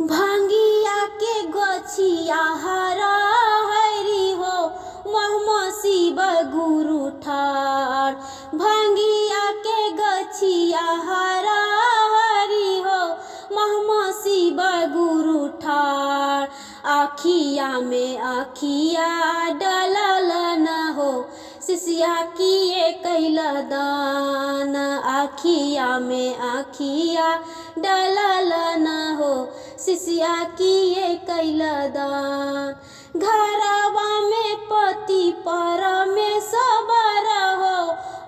भांगिया के गछिया हरा हरी हो महम शिव गुरु ठार। भांगिया के गछिया हरा हरी हो महम शिव गुरु ठार। आखिया में आखिया डलल न हो शिष्या किए कैल दान। आखिया में आखिया डलल न हो शिष्या किए कैल दान। घरवा में पति परमेश्वर हो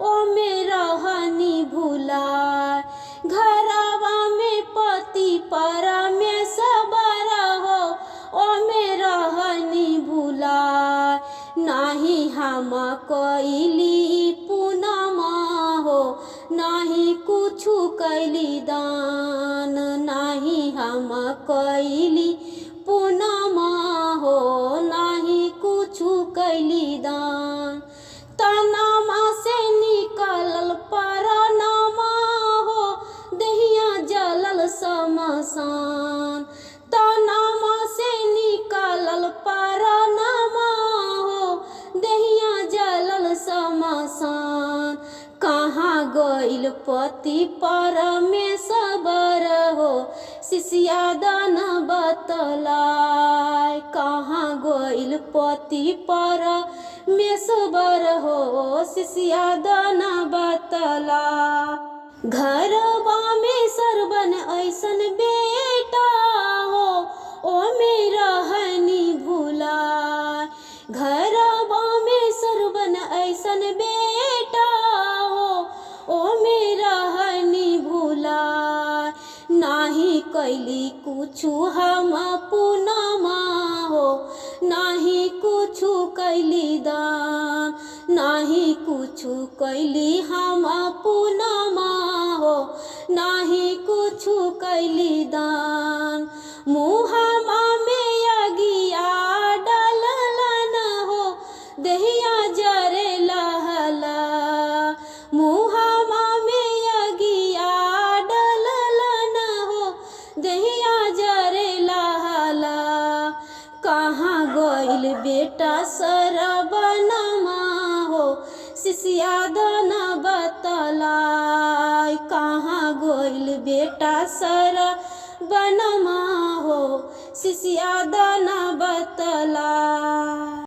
ओ में रहनी भुलाय। घरवा में पति परमेश्वर हो ओ में रहनी भुलाय। नाही हम कैली पुनमा हो नाही कुछु कैली दान। नाही हम कैली पुनमा हो नाही कुछु कैली दान। तनमा से निकलल परनमा हो दहिया जलल शमशान। तनमा से निकलल परनमा हो दहिया जलल शमशान। कहाँ गइल पति परमेश्वर हो शिष्या दान बतलाय। कहाँ गइल पति परमेश्वर हो शिष्या दान बतलाय। घरवा में सरबन ऐसन बेटा हो ओ में रहनी भुलाय। घरवा में सरबन ऐसन बेटा हो ओ में रहनी भुलाय। नाही कैली कुछु हम पुनमा हो नाही कुछु कैली दान। नाही कुछु कैली हम पुनमा हो नाही कुछु कैली दान। मुहमा में अगिया डलल न हो दहिया जरे लहला। मुहमा में अगिया डलल न हो दहिया जरे लहला। कहाँ गइल बेटा सरबनमा हो शिष्या दान बतलाय। कहाँ गइल बेटा सरबनमा हो शिष्या दान बतलाय।